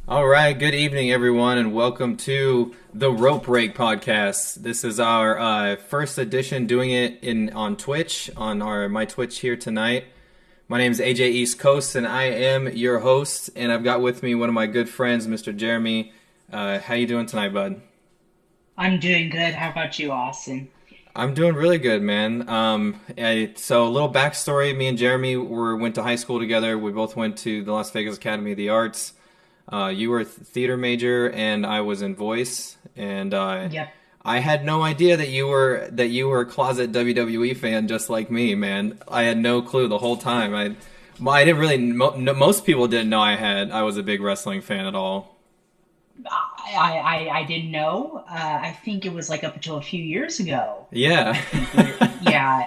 All right, good evening, everyone, and welcome to the Rope Break podcast. This is our first edition, doing it on Twitch, on my Twitch here tonight. My name is AJ East Coast, and I am your host. And I've got with me one of my good friends, Mr. Jeremy. How you doing tonight, bud? I'm doing good. How about you, Austin? I'm doing really good, man. So a little backstory: me and Jeremy went to high school together. We both went to the Las Vegas Academy of the Arts. You were a theater major, and I was in voice. And Yep. I had no idea that you were a closet WWE fan, just like me, man. I had no clue the whole time. I didn't really. Most people didn't know I was a big wrestling fan at all. I didn't know. I think it was like up until a few years ago. Yeah. I think yeah,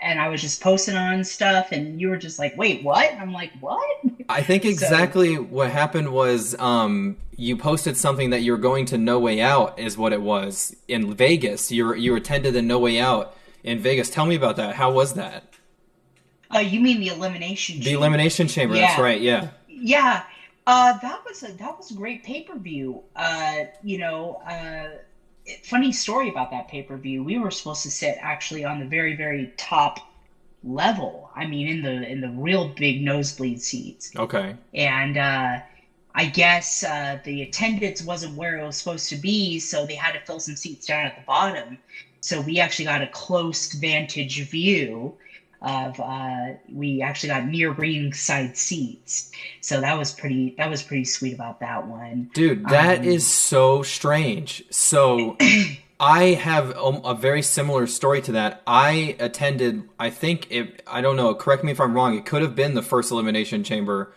and I was just posting on stuff, and you were just like, "Wait, what?" And I'm like, "What?" I think So, exactly what happened was you posted something that you were going to No Way Out is what it was in Vegas. You attended the No Way Out in Vegas. Tell me about that. How was that? you mean the Elimination The Chamber? Elimination Chamber. That's Yeah, right. Yeah. yeah. That was a great pay per view. Funny story about that pay per view. We were supposed to sit actually on the very very top level. I mean, in the real big nosebleed seats. Okay. And I guess the attendance wasn't where it was supposed to be, so they had to fill some seats down at the bottom. So we actually got a close vantage view of we actually got near ringside seats. So that was pretty sweet about that one. Dude, that Um, is so strange. So I have a very similar story to that. I attended, I don't know, correct me if I'm wrong, it could have been the first Elimination Chamber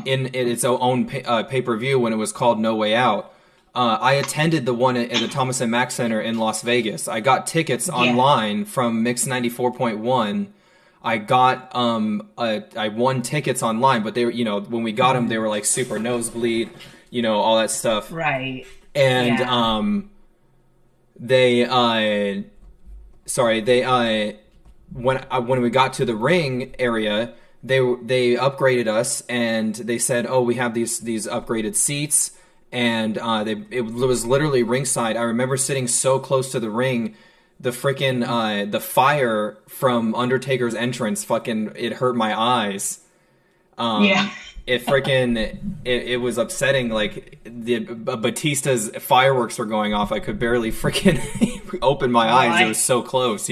in its own pay-per-view when it was called No Way Out. I attended the one at the Thomas and Mack Center in Las Vegas. I got tickets yeah, online from Mix 94.1. I won tickets online, but they were, when we got them, they were like super nosebleed, all that stuff. right, And yeah, they sorry, they when we got to the ring area, they upgraded us, and they said, "Oh, we have these upgraded seats." And it was literally ringside. I remember sitting so close to the ring, the fire from Undertaker's entrance, fucking, it hurt my eyes. yeah. It was upsetting. Like the Batista's fireworks were going off. I could barely freaking open my Oh, eyes. It was so close.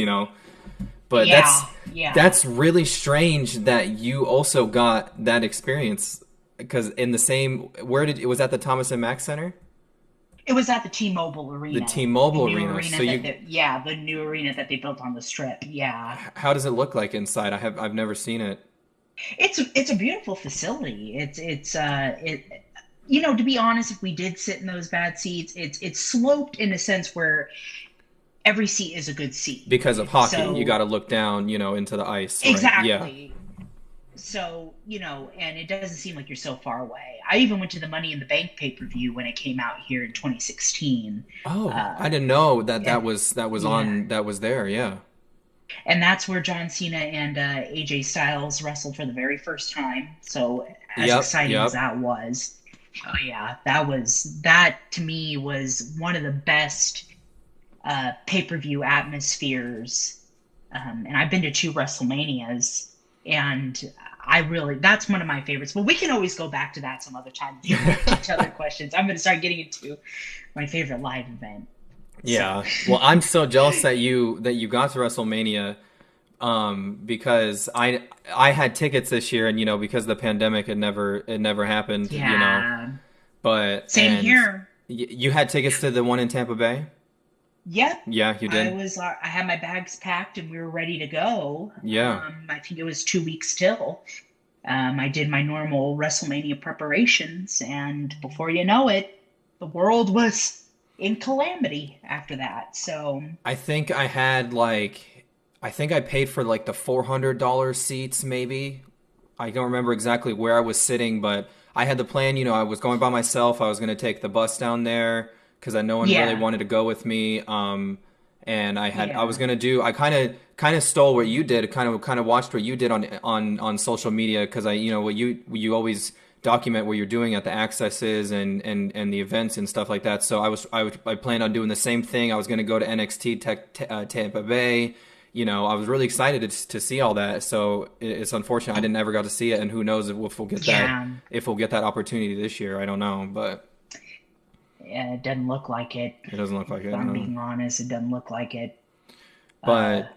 But yeah, yeah. that's really strange that you also got that experience, because in the same, where did it was at the Thomas and Mack Center, It was at the T-Mobile the Arena, the T-Mobile new Arena. So arena yeah, the new arena that they built on the Strip. Yeah, how does it look like inside? I've never seen it. it's a beautiful facility. To be honest, if we did sit in those bad seats, it's sloped in a sense where every seat is a good seat. Because of hockey, you got So to look down, into the ice, right? Yeah. exactly. So, and it doesn't seem like you're so far away. I even went to the Money in the Bank pay-per-view when it came out here in 2016. Oh, Uh, I didn't know that and was yeah, on that was there. Yeah. and that's where John Cena and AJ Styles wrestled for the very first time. So as Yep. exciting as Yep. that was, oh yeah, that to me was one of the best pay-per-view atmospheres. And I've been to two WrestleManias, and that's one of my favorites. But we can always go back to that some other time if you want to other questions. I'm going to start getting into my favorite live event. So Yeah. Well, I'm so jealous that you got to WrestleMania, because I had tickets this year, and because of the pandemic, it never happened. yeah, But same here. you had tickets to the one in Tampa Bay? Yep. Yeah, you did. I had my bags packed and we were ready to go. Yeah. I think it was 2 weeks till. I did my normal WrestleMania preparations, and before you know it, the world was in calamity after that. So, I think I paid for like the $400 seats, maybe. I don't remember exactly where I was sitting, but I had the plan. I was going by myself. I was going to take the bus down there because no one really yeah, wanted to go with me. And I was yeah, gonna do. I kind of stole what you did. Kind of watched what you did on social media, because what you always document what you're doing at the accesses and the events and stuff like that. So I planned on doing the same thing. I was going to go to NXT Tampa Bay. I was really excited to see all that. So it's unfortunate I didn't ever got to see it, and who knows if we'll get that opportunity this year. I don't know, but yeah, it doesn't look like it. It doesn't look like it. If I'm being honest, it doesn't look like it. But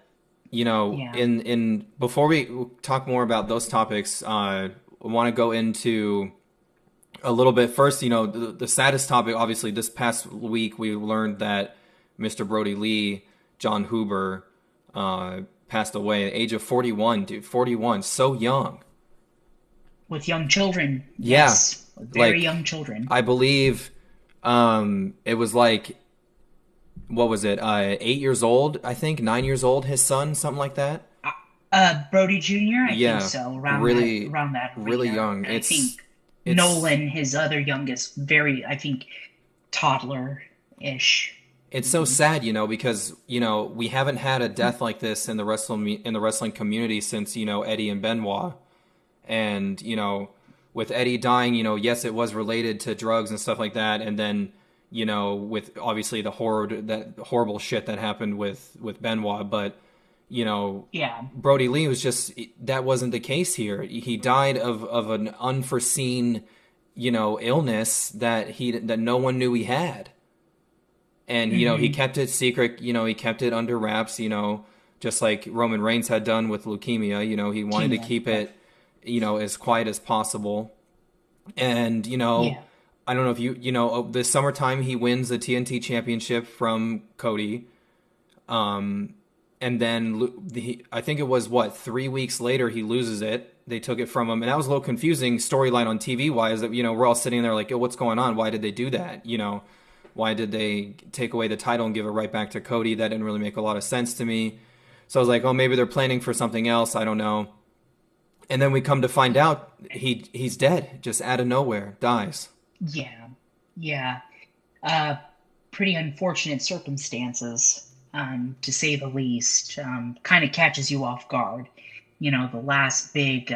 in before we talk more about those topics, I want to go into a little bit first. The saddest topic, obviously, this past week we learned that Mr. Brodie Lee, John Huber, passed away at the age of 41. Dude, 41, so young. With young children. Yeah, yes, very young children. I believe it was like, what was it? 8 years old, I think, 9 years old. His son, something like that. Brody Jr. I think so. Around that. Really young. I think Nolan, his other youngest, I think toddler-ish. It's so sad, because we haven't had a death like this in the wrestling community since Eddie and Benoit, and with Eddie dying, yes, it was related to drugs and stuff like that, and then with obviously that horrible shit that happened with Benoit, but Brodie Lee was that wasn't the case here. He died of an unforeseen illness that no one knew he had. And, he kept it secret, he kept it under wraps, just like Roman Reigns had done with leukemia. He wanted to keep it, as quiet as possible. And, I don't know if the summertime he wins the TNT championship from Cody. And then I think it was 3 weeks later he loses it. They took it from him. And that was a little confusing storyline on TV wise, that, we're all sitting there like, oh, what's going on? Why did they do that? Why did they take away the title and give it right back to Cody? That didn't really make a lot of sense to me. So I was like, oh, maybe they're planning for something else. I don't know. And then we come to find out he's dead, just out of nowhere, dies. Yeah. Pretty unfortunate circumstances, to say the least. Kind of catches you off guard. The last big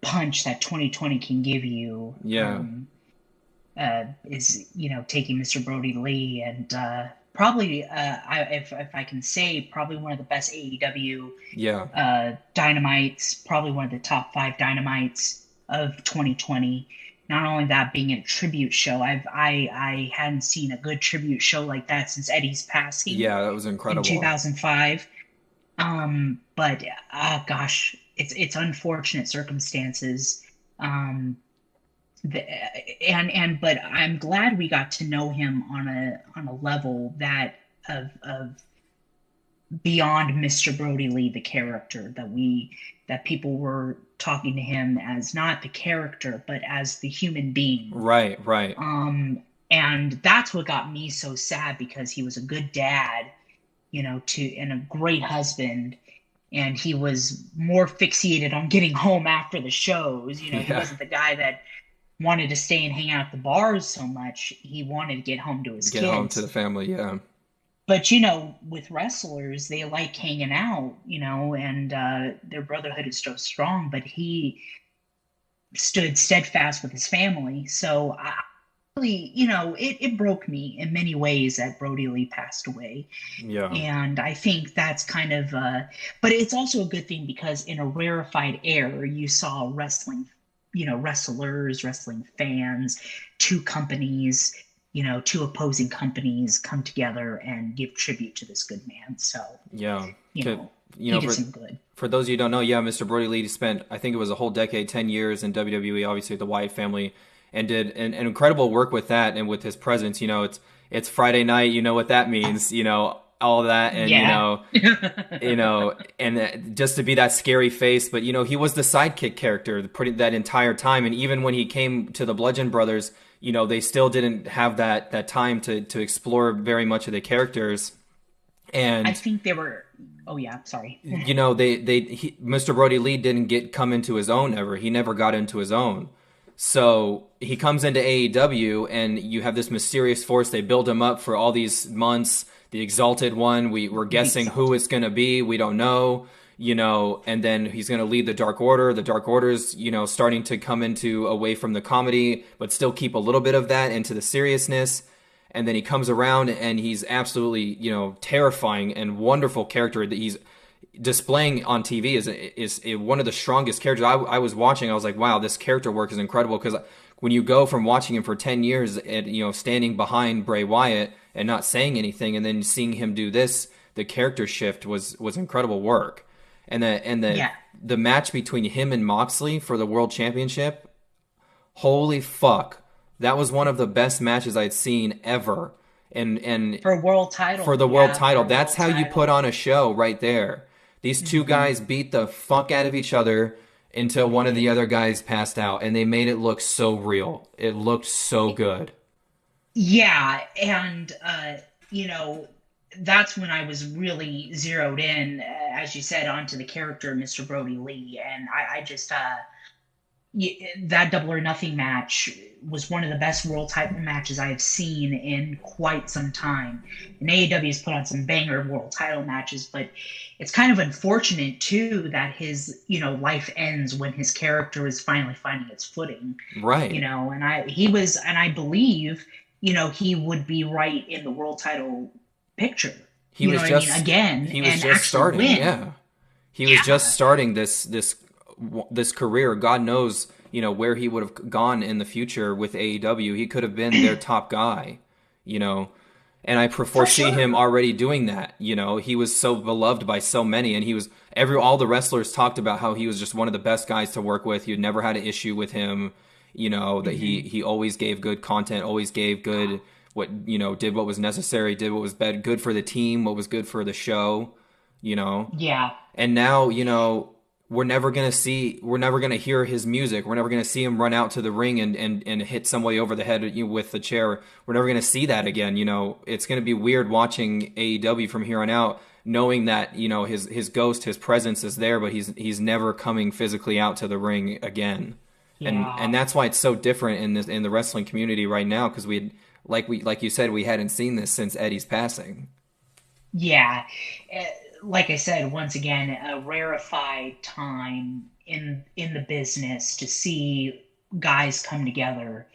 punch that 2020 can give you. Yeah. Is taking Mr. Brodie Lee, and probably if I can say, probably one of the best AEW Dynamites, probably one of the top 5 Dynamites of 2020. Not only that, being a tribute show, I hadn't seen a good tribute show like that since Eddie's passing. Yeah, that was incredible. In 2005. But gosh, it's unfortunate circumstances. But I'm glad we got to know him on a level that of beyond Mr. Brodie Lee, the character, that people were talking to him as not the character but as the human being. Right. And that's what got me so sad, because he was a good dad, and a great husband. And he was more fixated on getting home after the shows. He wasn't the guy that wanted to stay and hang out at the bars so much. He wanted to get home to his kids. Get home to the family, yeah. But, with wrestlers, they like hanging out, and their brotherhood is so strong. But he stood steadfast with his family. So, it broke me in many ways that Brodie Lee passed away. Yeah. And I think that's kind of... but it's also a good thing, because in a rarefied air, you saw wrestling wrestlers, wrestling fans, two opposing companies come together and give tribute to this good man. So, he did some good. For those of you who don't know, Mr. Brodie Lee spent, I think it was a whole decade, 10 years in WWE, obviously the Wyatt family, and did an incredible work with that and with his presence. It's Friday night, what that means, all that, and and just to be that scary face. But he was the sidekick character that entire time, and even when he came to the Bludgeon Brothers, they still didn't have that time to explore very much of the characters. And I think they were. Oh yeah, sorry. Mr. Brodie Lee didn't come into his own ever. He never got into his own. So he comes into AEW, and you have this mysterious force. They build him up for all these months. The Exalted One, we're guessing who it's going to be. We don't know. and then he's going to lead the Dark Order. The Dark Order's, starting to come into away from the comedy, but still keep a little bit of that into the seriousness. And then he comes around and he's absolutely, terrifying and wonderful character that he's displaying on TV is one of the strongest characters. I was watching, I was like, wow, this character work is incredible, because when you go from watching him for 10 years and, standing behind Bray Wyatt and not saying anything, and then seeing him do this, the character shift was incredible work. And the match between him and Moxley for the World Championship, holy fuck. That was one of the best matches I'd seen ever. And for a world title. For the world title. That's how you put on a show right there. These two guys beat the fuck out of each other until one of the other guys passed out, and they made it look so real. It looked so good. Yeah, and that's when I was really zeroed in, as you said, onto the character of Mr. Brody Lee, and I just that Double or Nothing match was one of the best world title matches I have seen in quite some time. And AEW has put on some banger world title matches, but it's kind of unfortunate too that his life ends when his character is finally finding its footing. Right. And I believe he would be right in the world title picture. He was just starting. Win. Yeah. He was just starting this career. God knows, where he would have gone in the future with AEW. He could have been their top guy, and I foresee him already doing that. He was so beloved by so many, and all the wrestlers talked about how he was just one of the best guys to work with. You never had an issue with him, that he always gave good content, always gave good, did what was necessary, did what was good for the team, what was good for the show, Yeah. And now, we're never going to hear his music. We're never going to see him run out to the ring and hit somebody over the head with the chair. We're never going to see that again. It's going to be weird watching AEW from here on out, knowing that, his ghost, his presence is there, but he's never coming physically out to the ring again. Yeah. And that's why it's so different in the wrestling community right now, because like you said, we hadn't seen this since Eddie's passing. Yeah. Like I said, once again, a rarefied time in the business to see guys come together,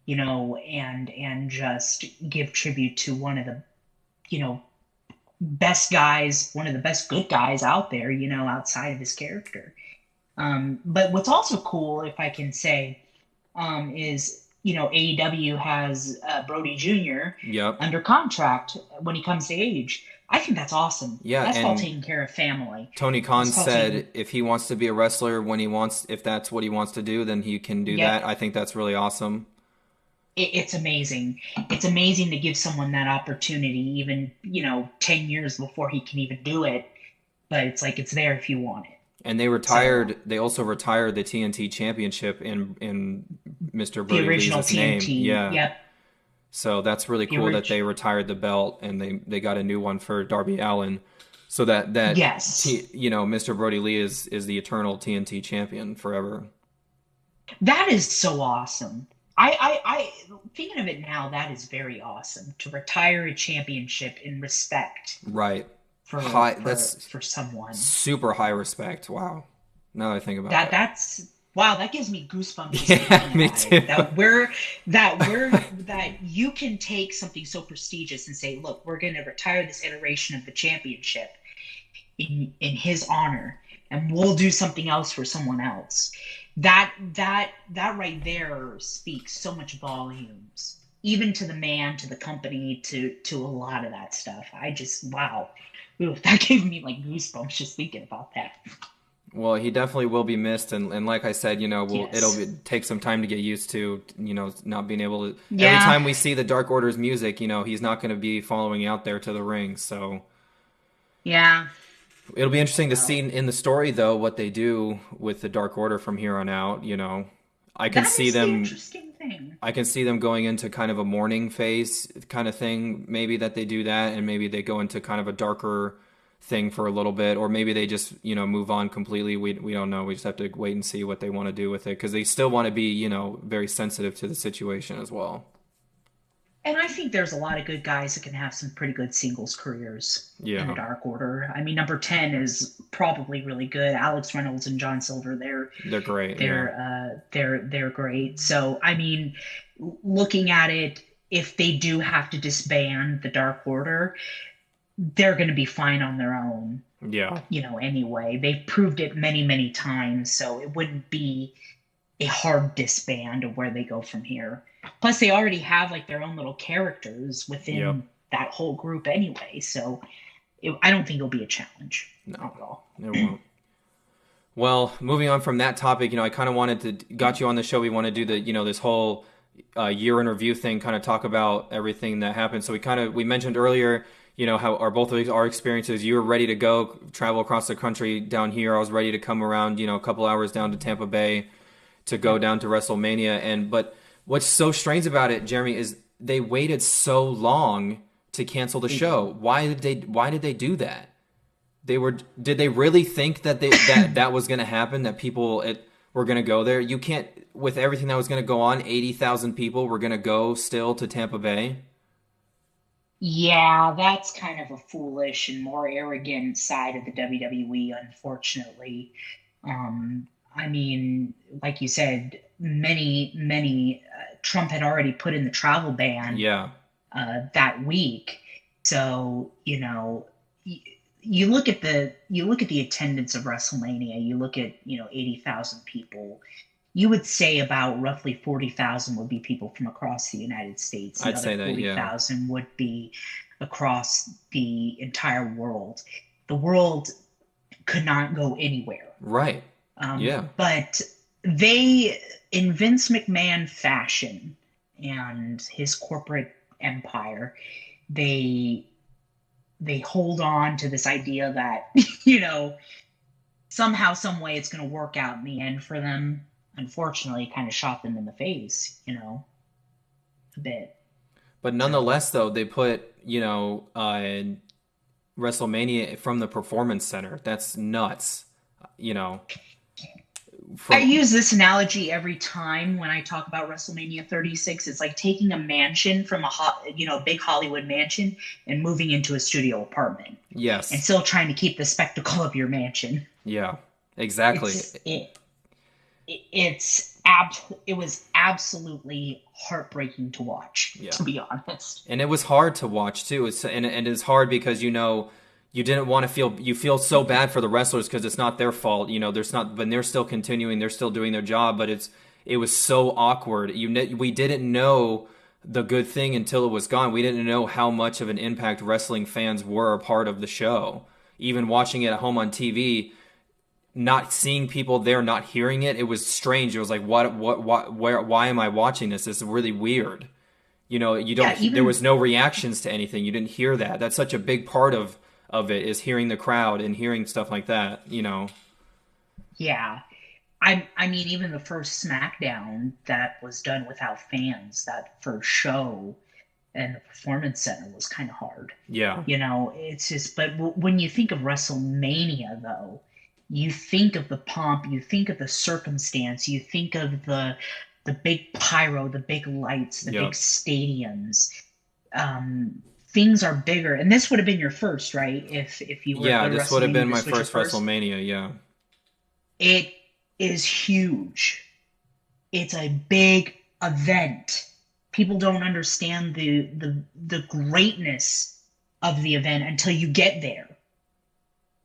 and just give tribute to one of the, best guys, one of the best good guys out there, outside of his character. But what's also cool, if I can say, is, AEW has Brody Jr. under contract when he comes to age. I think that's awesome. Yeah, that's called taking care of family. Tony Khan said if he wants to be a wrestler if that's what he wants to do, then he can do that. I think that's really awesome. It's amazing. It's amazing to give someone that opportunity, even 10 years before he can even do it. But it's like, it's there if you want it. And they retired. So, they also retired the TNT Championship in Mr. Brody Lee's name. Yeah. Yep. So that's really cool that they retired the belt and they got a new one for Darby Allin, so that yes, Mr. Brody Lee is the eternal TNT champion forever. That is so awesome. I thinking of it now, that is very awesome to retire a championship in respect. Right. For someone. Super high respect. Wow. Now that I think about that. Wow, that gives me goosebumps. Yeah, me too. That you can take something so prestigious and say, look, we're going to retire this iteration of the championship in his honor, and we'll do something else for someone else. That right there speaks so much volumes, even to the man, to the company, to a lot of that stuff. I just, wow. Ooh, that gave me like goosebumps just thinking about that. Well, he definitely will be missed, and like I said, it'll take some time to get used to, not being able to. Yeah. Every time we see the Dark Order's music, he's not going to be following out there to the ring. So, yeah, it'll be interesting to see in the story though what they do with the Dark Order from here on out. I can see them. Interesting thing. I can see them going into kind of a mourning phase kind of thing. Maybe that they do that, and maybe they go into kind of a darker thing for a little bit, or maybe they just move on completely. We don't know. We just have to wait and see what they want to do with it, because they still want to be very sensitive to the situation as well. And I think there's a lot of good guys that can have some pretty good singles careers in the Yeah, Dark Order. I mean, number 10 is probably really good. Alex Reynolds and John Silver, they're great. Yeah, they're great. So, I mean, looking at it, if they do have to disband the Dark Order, they're going to be fine on their own, yeah. anyway. They've proved it many, many times, so it wouldn't be a hard disband of where they go from here. Plus, they already have like their own little characters Yep. within that whole group anyway, so I don't think it'll be a challenge. No, Not at all. it won't. Well, moving on from that topic, I kind of wanted to got you on the show. We want to do the, this whole year in review thing, kind of talk about everything that happened. So we mentioned earlier, how our both of our experiences. You were ready to go travel across the country down here. I was ready to come around, a couple hours down to Tampa Bay to go down to WrestleMania. But what's so strange about it, Jeremy, is they waited so long to cancel the show. Why did they do that? Did they really think that that was going to happen, that people were going to go there? You can't, with everything that was going to go on, 80,000 people were going to go still to Tampa Bay. Yeah, that's kind of a foolish and more arrogant side of the WWE, unfortunately. I mean, like you said, many Trump had already put in the travel ban Yeah. that week. So, you look at the attendance of WrestleMania, you look at, 80,000 people. You would say about roughly 40,000 would be people from across the United States. The I'd say other that, yeah. 40,000 would be across the entire world. The world could not go anywhere. Right. Yeah. But they, in Vince McMahon fashion and his corporate empire, they hold on to this idea that, somehow, some way it's going to work out in the end for them. Unfortunately, it kind of shot them in the face, a bit. But nonetheless, though, they put, WrestleMania from the Performance Center. That's nuts. I use this analogy every time when I talk about WrestleMania 36. It's like taking a mansion from a big Hollywood mansion and moving into a studio apartment. Yes. And still trying to keep the spectacle of your mansion. Yeah, exactly. It was absolutely heartbreaking to watch, to be honest. And it was hard to watch too. And it's hard because you didn't want to you feel so bad for the wrestlers because it's not their fault. But they're still continuing, they're still doing their job, but it was so awkward. We didn't know the good thing until it was gone. We didn't know how much of an impact wrestling fans were a part of the show. Even watching it at home on TV, not seeing people there, not hearing it, it was strange. It was like, why am I watching this? This is really weird. There was no reactions to anything. You didn't hear that. That's such a big part of it, is hearing the crowd and hearing stuff like that, Yeah. I mean, even the first SmackDown that was done without fans, that first show and the Performance Center was kind of hard. Yeah. It's just, but when you think of WrestleMania, though, you think of the pomp, you think of the circumstance, you think of the big pyro, the big lights, the big stadiums. Things are bigger, and this would have been your first, right? If you were this would have been my first WrestleMania. Yeah, it is huge. It's a big event. People don't understand the greatness of the event until you get there.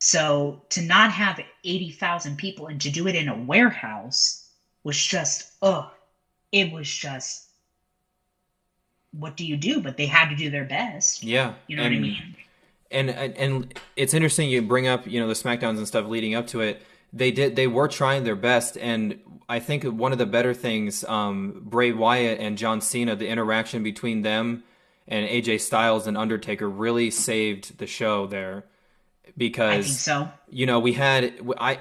So to not have 80,000 people and to do it in a warehouse was just, it was just, what do you do? But they had to do their best. Yeah. You know what I mean? And it's interesting you bring up, the SmackDowns and stuff leading up to it. They were trying their best, and I think one of the better things, Bray Wyatt and John Cena, the interaction between them and AJ Styles and Undertaker really saved the show there. Because I think so. We had,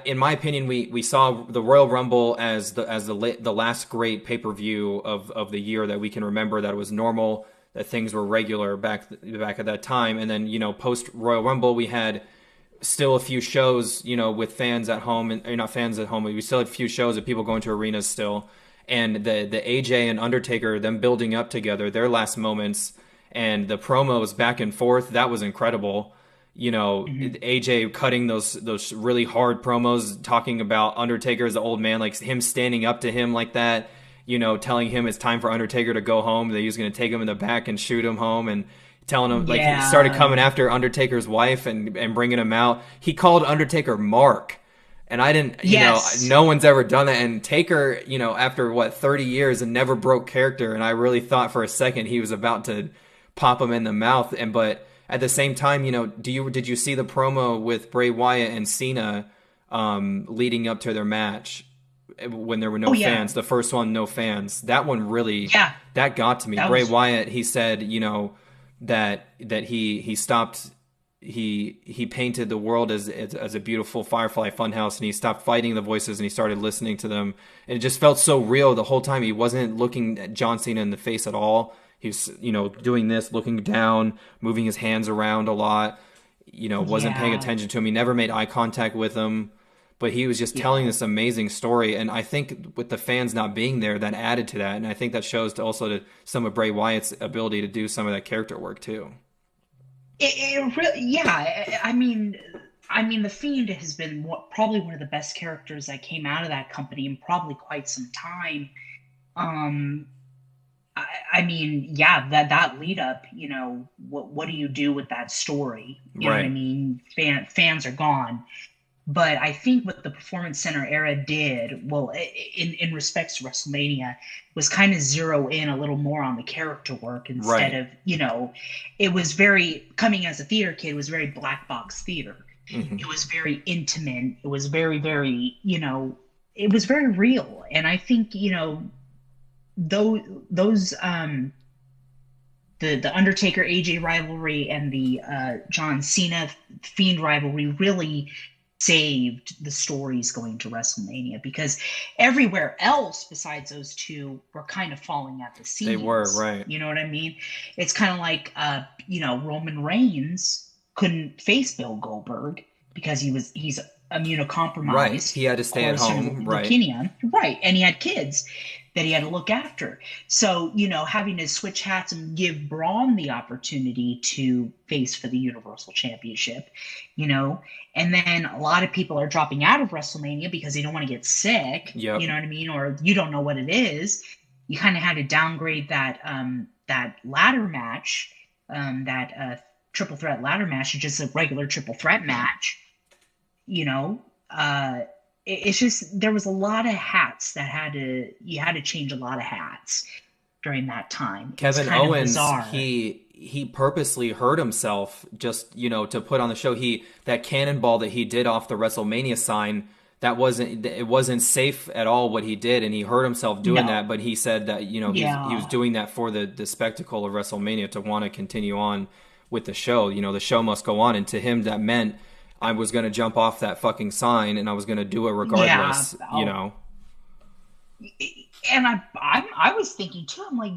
in my opinion, we saw the Royal Rumble as the last great pay-per-view of the year that we can remember, that it was normal, that things were regular back at that time. And then post Royal Rumble, we had still a few shows with fans at home, and not fans at home, but we still had a few shows of people going to arenas still. and the AJ and Undertaker, them building up together, their last moments, and the promos back and forth, that was incredible. You know, AJ cutting those really hard promos, talking about Undertaker as an old man, like him standing up to him like that, you know, telling him it's time for Undertaker to go home, that he was going to take him in the back and shoot him home, and telling him, like, he started coming after Undertaker's wife and bringing him out. He called Undertaker Mark. And I didn't, you know, no one's ever done that. And Taker, you know, after 30 years and never broke character. And I really thought for a second he was about to pop him in the mouth. But at the same time, you know, did you see the promo with Bray Wyatt and Cena leading up to their match when there were no fans? The first one, no fans. That one really, that got to me. Bray Wyatt, he said, you know, that he stopped. He painted the world as a beautiful Firefly funhouse, and he stopped fighting the voices and he started listening to them. And it just felt so real the whole time. He wasn't looking at John Cena in the face at all. He was, you know, doing this, looking down, moving his hands around a lot. You know, wasn't paying attention to him. He never made eye contact with him. But he was just telling this amazing story. And I think with the fans not being there, that added to that. And I think that shows to some of Bray Wyatt's ability to do some of that character work too. It really, I mean, the Fiend has been probably one of the best characters that came out of that company in probably quite some time. I mean, that lead up, you know, what do you do with that story? You know what I mean? Fans are gone. But I think what the Performance Center era did, well, in respects to WrestleMania, was kind of zero in a little more on the character work instead of, you know, it was very, coming as a theater kid, it was very black box theater. It was very intimate. It was very, very, you know, it was very real. And I think, you know, those the Undertaker AJ rivalry and the John Cena Fiend rivalry really saved the stories going to WrestleMania, because everywhere else besides those two were kind of falling at the seams. They were, right. You know what I mean? It's kind of like, you know, Roman Reigns couldn't face Bill Goldberg because he's immunocompromised. Right. He had to stay at home. Leukemia. Right. And he had kids that he had to look after. So, you know, having to switch hats and give Braun the opportunity to face for the Universal Championship, you know, and then a lot of people are dropping out of WrestleMania because they don't want to get sick, you know what I mean? Or you don't know what it is. You kind of had to downgrade that, that ladder match, that triple threat ladder match to just a regular triple threat match, you know, it's just, there was a lot of hats that you had to change a lot of hats during that time. Kevin Owens, he purposely hurt himself just, you know, to put on the show. That cannonball that he did off the WrestleMania sign, it wasn't safe at all what he did, and he hurt himself doing that. But he said that, you know, he was doing that for the spectacle of WrestleMania, to want to continue on with the show. You know, the show must go on, and to him that meant I was going to jump off that fucking sign and I was going to do it regardless, you know. And I was thinking too, I'm like,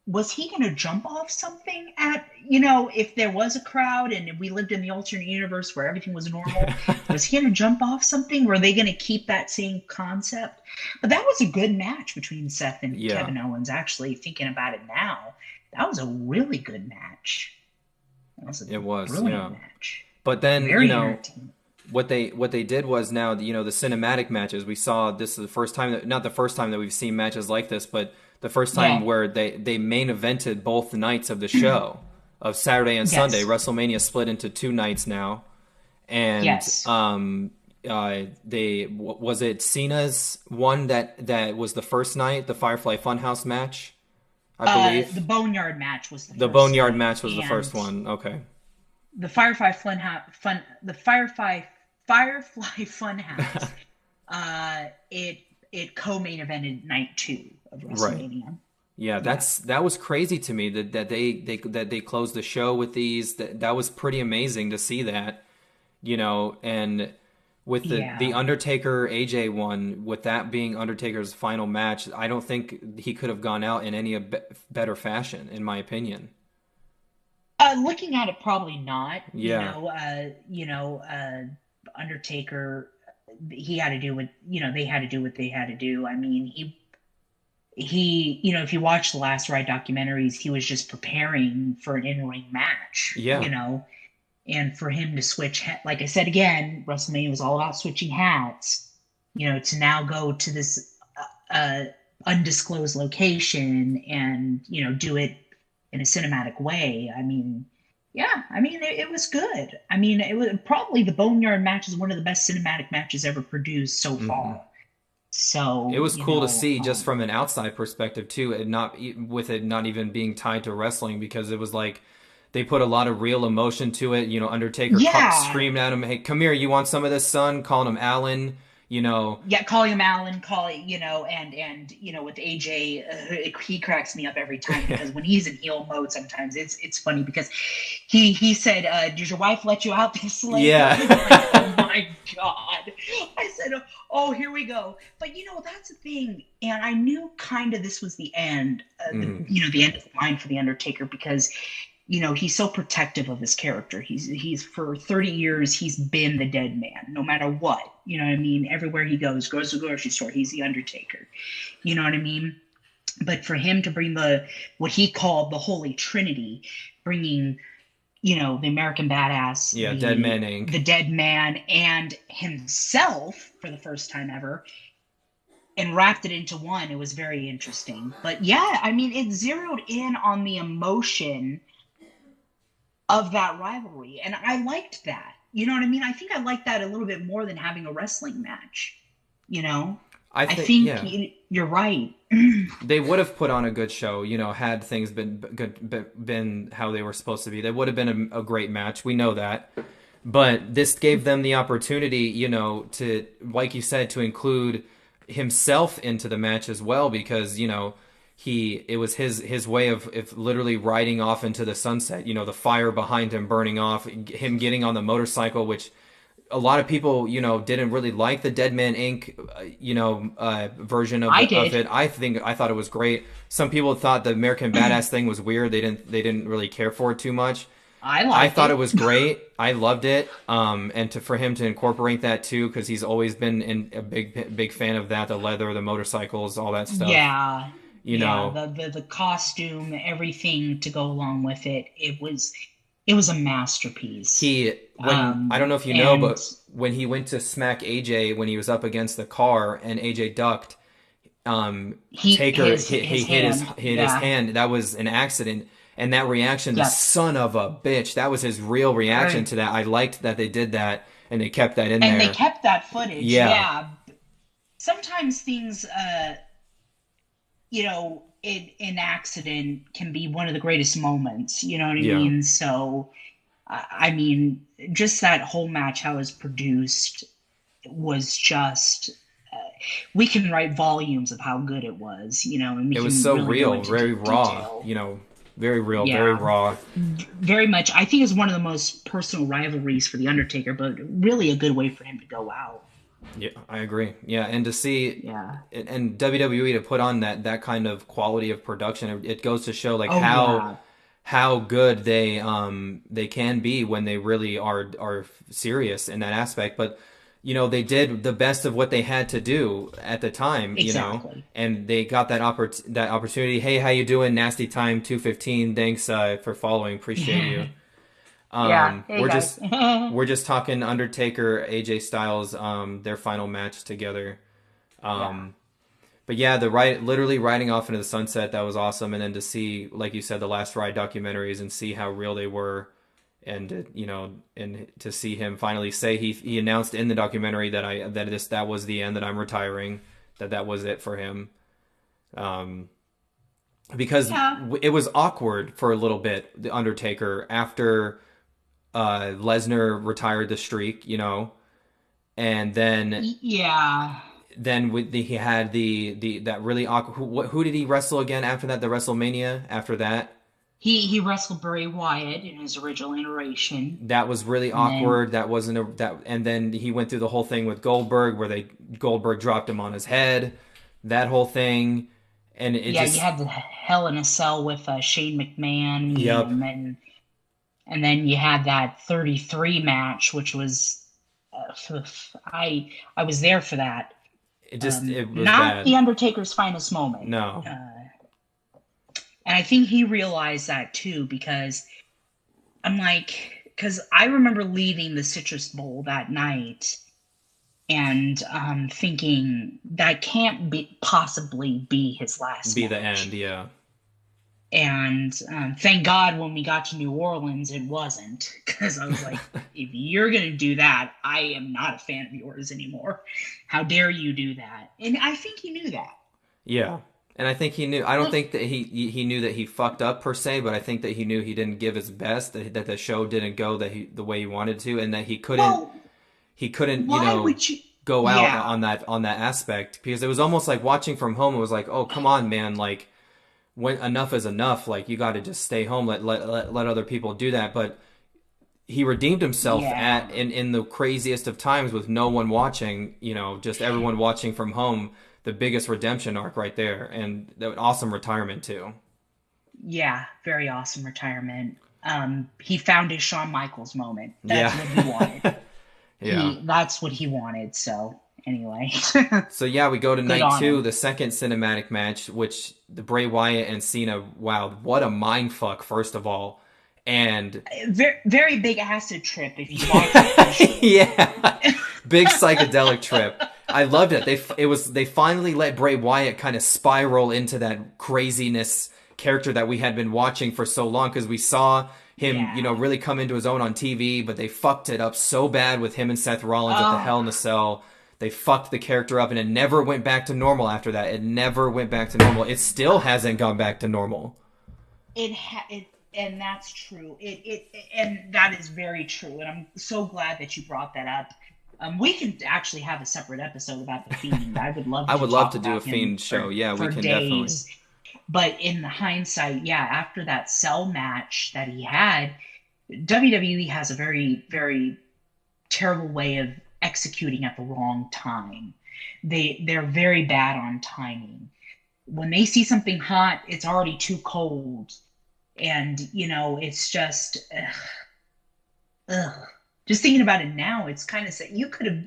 was he going to jump off something at, you know, if there was a crowd and we lived in the alternate universe where everything was normal, was he going to jump off something? Were they going to keep that same concept? But that was a good match between Seth and Kevin Owens, actually, thinking about it now. That was a really good match. It was brilliant match. But then, you know, what they did was, now, you know, the cinematic matches, we saw, this is the first time, not the first time that we've seen matches like this, but the first time where they main evented both nights of the show, of Saturday and Sunday. WrestleMania split into two nights now. And was it Cena's one that was the first night, the Firefly Funhouse match, I believe? The Boneyard match was the Boneyard match was the first one. Okay. The Firefly Funhouse, it co-main evented night 2 of WrestleMania. Right. Yeah, that was crazy to me that they closed the show with these. That was pretty amazing to see that, you know. And with the Undertaker AJ one, with that being Undertaker's final match, I don't think he could have gone out in any better fashion, in my opinion. Looking at it, probably not. Yeah. Undertaker, he had to do what, you know, they had to do what they had to do. I mean, he, you know, if you watch the last ride documentaries, he was just preparing for an in-ring match, Yeah. you know, and for him to switch, like I said again, WrestleMania was all about switching hats, you know, to now go to this uh, undisclosed location and, you know, do it in a cinematic way. I mean, yeah, I mean, it was good. I mean, it was probably the Boneyard match is one of the best cinematic matches ever produced so Hmm. far. So, It was you cool to know, see just from an outside perspective too, and not with it not even being tied to wrestling, because it was like they put a lot of real emotion to it. You know, Undertaker yeah, screamed at him, "Hey, come here! You want some of this, son?" Calling him Alan. You know, yeah, calling him Alan, calling, you know, and you know, with AJ, he cracks me up every time because when he's in heel mode, sometimes it's funny because he said, "Did your wife let you out this late?" yeah, And I'm like, "Oh my god!" I said, "Oh, here we go." But you know, that's the thing, and I knew kind of this was the end, hmm, you know, the end of the line for the Undertaker because you know, he's so protective of his character. He's for 30 years he's been the dead man, no matter what. You know what I mean? Everywhere he goes to the grocery store, he's the Undertaker. You know what I mean? But for him to bring the what he called the Holy Trinity, bringing you know the American Badass, yeah. Dead Man the Inc. dead man, and himself for the first time ever, and wrapped it into one, it was very interesting. But yeah, I mean, it zeroed in on the emotion of that rivalry. And I liked that. You know what I mean? I think I liked that a little bit more than having a wrestling match. You know, I I think, think yeah, you're right. they would have put on a good show. You know, had things been how they were supposed to be, they would have been a great match. We know that. But this gave them the opportunity, you know, to, like you said, to include himself into the match as well, because, you know, it was his way of literally riding off into the sunset. You know, the fire behind him burning off, him getting on the motorcycle, which a lot of people, you know, didn't really like the Dead Man Inc. Version I of did. it. I thought it was great. Some people thought the American Badass thing was weird. They didn't really care for it too much. I I liked thought it it. was great. I loved it. And for him to incorporate that too, because he's always been a big fan of that, the leather, the motorcycles, all that stuff. Yeah. You Yeah. know, The costume, everything to go along with it. It was a masterpiece. I don't know if you know, And but when he went to smack AJ when he was up against the car and AJ ducked, he Taker he his hand. hit his Yeah. hand. That was an accident. And that reaction, the Yes. son of a bitch, that was his real reaction to that. I liked that they did that and they kept that in And they there. kept that footage. Yeah, Yeah. Sometimes things you know, an accident can be one of the greatest moments. You know what I yeah. mean? So, I mean, just that whole match, how it was produced, was just. We can write volumes of how good it was, you know, and we It was can so really go real, into very raw, detail. you know, very real, very Yeah, raw. very much. I think it's one of the most personal rivalries for the Undertaker, but really a good way for him to go out. Yeah, I agree. Yeah, and to see Yeah. and WWE to put on that kind of quality of production, it goes to show like Oh yeah. how good they can be when they really are serious in that aspect. But you know, they did the best of what they had to do at the time, you know, Exactly. and they got that opportunity. Hey, how you doing? Nasty Time 215. Thanks for following. Appreciate you. Yeah. Hey We're guys. just talking Undertaker, AJ Styles, their final match together. Yeah. Um, but yeah, literally riding off into the sunset, that was awesome. And then to see, like you said, the Last Ride documentaries and see how real they were, and you know, and to see him finally say he announced in the documentary that was the end, that I'm retiring, that was it for him. Um, because Yeah. it was awkward for a little bit, the Undertaker, after Lesnar retired the streak, you know, and Yeah. then he had the that really awkward. Who did he wrestle again after that? The WrestleMania after that. He wrestled Bray Wyatt in his original iteration, That was really and then awkward. That wasn't that. And then he went through the whole thing with Goldberg, where Goldberg dropped him on his head. That whole thing, and it yeah, you just, had the Hell in a Cell with Shane McMahon, yep. and then you had that 33 match, which was I was there for that. it was not bad. The Undertaker's finest moment. No. And I think he realized that too, because I remember leaving the Citrus Bowl that night and thinking that can't possibly be his last Be match. the end, yeah. And thank God when we got to New Orleans, it wasn't, because I was like, if you're going to do that, I am not a fan of yours anymore. How dare you do that? And I think he knew that. Yeah. And I think he knew. I don't think that he knew that he fucked up per se, but I think that he knew he didn't give his best, that the show didn't go the way he wanted to, and that he couldn't go out on that aspect, because it was almost like watching from home. It was like, oh, come on, man, like, when enough is enough, like, you got to just stay home, let other people do that. But he redeemed himself in the craziest of times with no one watching, just everyone watching from home. The biggest redemption arc right there, and that awesome retirement too. Yeah, very awesome retirement. He found his Shawn Michaels moment. That's what he wanted. That's what he wanted. So anyway. So yeah, we go to night 2, the second cinematic match, which the Bray Wyatt and Cena. Wow, what a mind fuck! First of all, and very, very big acid trip if you watch it. Yeah, big psychedelic trip. I loved it. They finally let Bray Wyatt kind of spiral into that craziness character that we had been watching for so long, because we saw him, really come into his own on TV, but they fucked it up so bad with him and Seth Rollins at the Hell in a Cell. They fucked the character up, and it never went back to normal after that. It never went back to normal. It still hasn't gone back to normal. And that's true. And that is very true. And I'm so glad that you brought that up. We can actually have a separate episode about the Fiend. I would love to do a Fiend show. Yeah, we can days. Definitely. But in the hindsight, after that Cell match that he had, WWE has a very, very terrible way of executing at the wrong time. They're very bad on timing. When they see something hot, it's already too cold. And, it's just... ugh. Just thinking about it now, it's kind of sad. You could have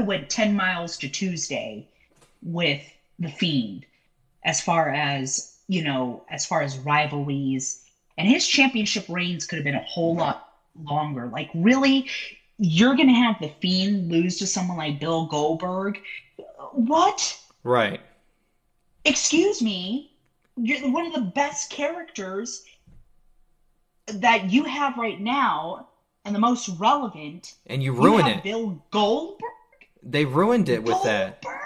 went 10 miles to Tuesday with the Fiend, as far as rivalries, and his championship reigns could have been a whole lot longer. Like, really, you're gonna have the Fiend lose to someone like Bill Goldberg? What? Right. Excuse me. You're one of the best characters that you have right now, and the most relevant, and you ruin it. Bill Goldberg. They ruined it with that. Goldberg.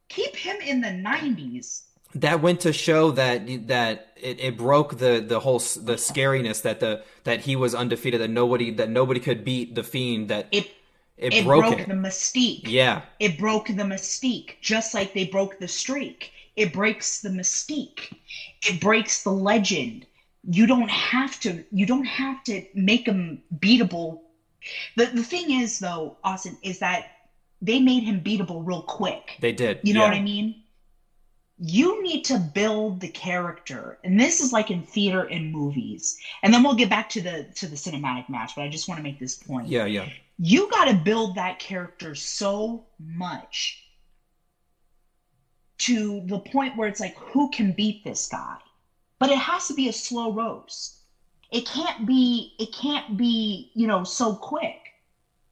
Keep him in the 90s. That went to show that it broke the whole scariness that he was undefeated, that nobody could beat the Fiend. That it broke the mystique. Yeah, it broke the mystique, just like they broke the streak. It breaks the mystique. It breaks the legend. You don't have to make him beatable. The thing is, though, Austin, is that they made him beatable real quick. They did. You know what I mean? You need to build the character. And this is like in theater and movies. And then we'll get back to the cinematic match, but I just want to make this point. Yeah. You got to build that character so much to the point where it's like, who can beat this guy? But it has to be a slow roast. It can't be, so quick.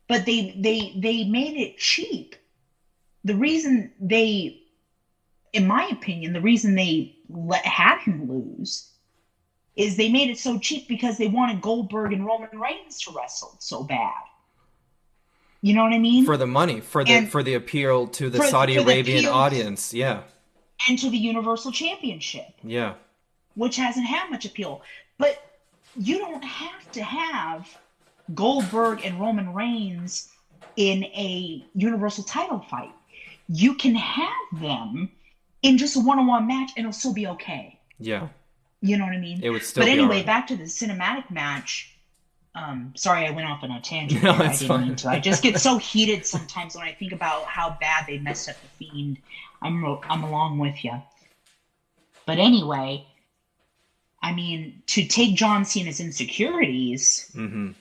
But they made it cheap. The reason in my opinion, the reason they had him lose is they made it so cheap because they wanted Goldberg and Roman Reigns to wrestle so bad. You know what I mean? For the money, for the appeal to the Saudi Arabian audience, yeah. And to the Universal Championship. Yeah. Which hasn't had much appeal. But you don't have to have Goldberg and Roman Reigns in a Universal title fight. You can have them in just a one-on-one match and it'll still be okay. Yeah. You know what I mean? It would still be anyway, right. Back to the cinematic match. Sorry, I went off on a tangent. No, I didn't fine. Mean to. I just get so heated sometimes when I think about how bad they messed up the Fiend. I'm along with you. But anyway, I mean, to take John Cena's insecurities and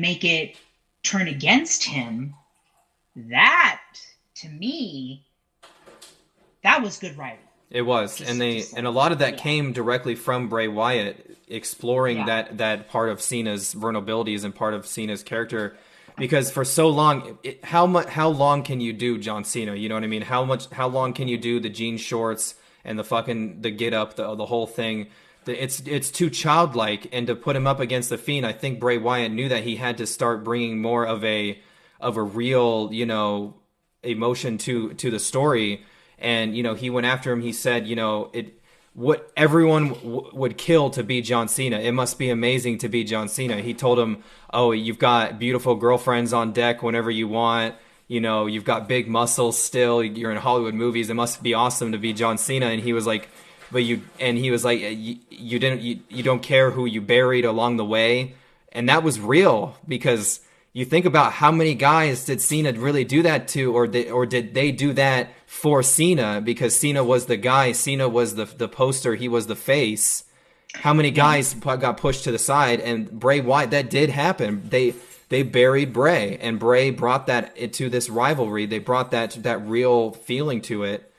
make it turn against him, that, to me, that was good writing. It was, and a lot of that came directly from Bray Wyatt, exploring that part of Cena's vulnerabilities and part of Cena's character, because for so long, how long can you do John Cena? You know what I mean? How long can you do the jean shorts and the get up, the whole thing? It's too childlike, and to put him up against the Fiend, I think Bray Wyatt knew that he had to start bringing more of a real, emotion to the story. And, he went after him. He said, what everyone would kill to be John Cena. It must be amazing to be John Cena. He told him, oh, you've got beautiful girlfriends on deck whenever you want. You've got big muscles still. You're in Hollywood movies. It must be awesome to be John Cena. And he was like, you don't care who you buried along the way. And that was real, because you think about how many guys did Cena really do that to, or did they do that for Cena, because Cena was the guy, Cena was the poster, he was the face. How many guys got pushed to the side? And Bray Wyatt, that did happen. They buried Bray, and Bray brought that into this rivalry. They brought that real feeling to it.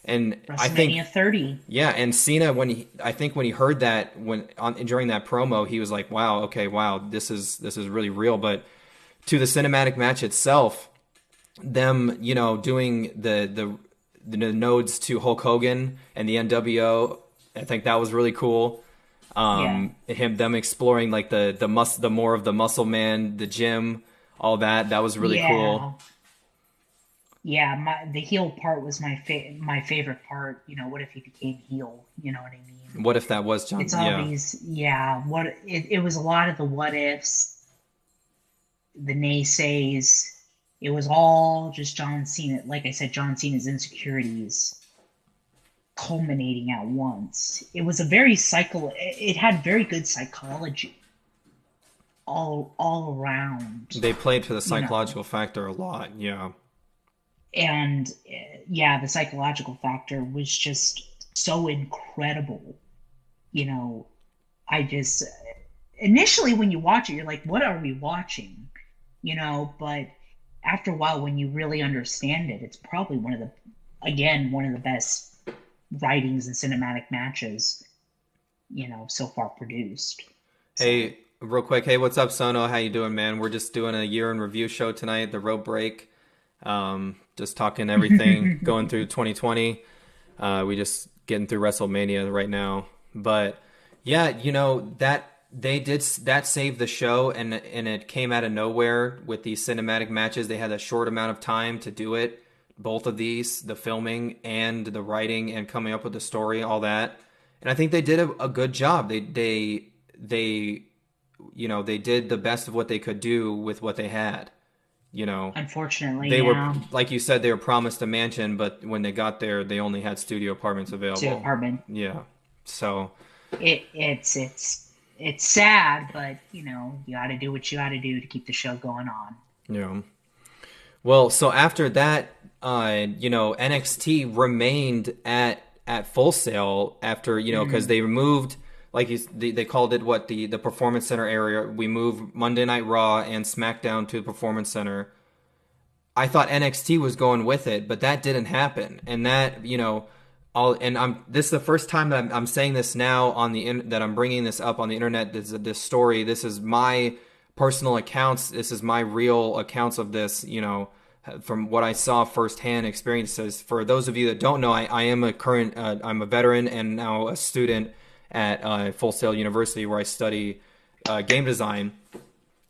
And WrestleMania I think 30. Yeah, and Cena, when he heard that during that promo, he was like, wow, this is really real. But to the cinematic match itself, them, doing the nodes to Hulk Hogan and the NWO, I think that was really cool. Them exploring like the more of the muscle man, the gym, all that was really cool. Yeah, the heel part was my favorite part. What if he became heel? You know what I mean? What if that was John? It's all these. Yeah, it was a lot of the what ifs, the naysays. It was all just John Cena. Like I said, John Cena's insecurities culminating at once. It was it had very good psychology all around. They played to the psychological factor a lot, yeah. And the psychological factor was just so incredible. I just, initially when you watch it, you're like, what are we watching? But after a while, when you really understand it, it's probably one of the best writings and cinematic matches, so far produced. Hey, real quick. Hey, what's up, Sono? How you doing, man? We're just doing a year in review show tonight, the road break. Just talking everything going through 2020. We just getting through WrestleMania right now. But yeah, that they did that saved the show, and it came out of nowhere with these cinematic matches. They had a short amount of time to do it. Both of these, the filming and the writing and coming up with the story, all that. And I think they did a good job. They did the best of what they could do with what they had. Unfortunately, they were, like you said, they were promised a mansion, but when they got there, they only had studio apartments available. Yeah. So it's sad, but you got to do what you got to do to keep the show going on. Yeah. Well, so after that, NXT remained at Full Sail after, because they removed, they called it the Performance Center area. We moved Monday Night Raw and SmackDown to the Performance Center. I thought NXT was going with it, but that didn't happen. And that, this is the first time that I'm saying this now that I'm bringing this up on the internet. This story. This is my personal accounts. This is my real accounts of this. From what I saw firsthand experiences. For those of you that don't know, I am I'm a veteran and now a student at Full Sail University, where I study game design.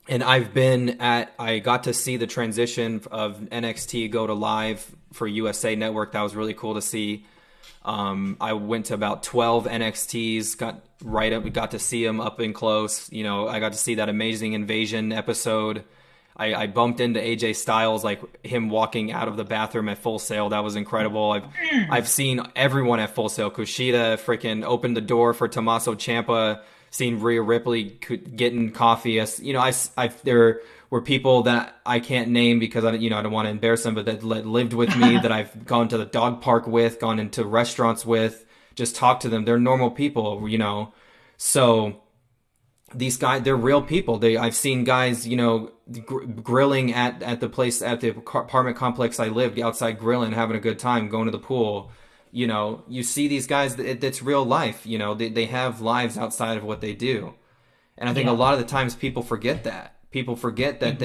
And I got to see the transition of NXT go to live for USA Network. That was really cool to see. I went to about 12 NXTs, got to see them up and close. I got to see that Amazing Invasion episode. I bumped into AJ Styles, like him walking out of the bathroom at Full Sail. That was incredible. I've seen everyone at Full Sail. Kushida freaking opened the door for Tommaso Ciampa. Seen Rhea Ripley getting coffee. There were people that I can't name because I don't want to embarrass them, but that lived with me, that I've gone to the dog park with, gone into restaurants with, just talked to them. They're normal people, So these guys, they're real people. I've seen guys, grilling at the place, at the apartment complex I lived, outside grilling, having a good time, going to the pool. You know, you see these guys, that's real life. You know, they have lives outside of what they do. And I think a Yeah. lot of the times people forget that. People forget that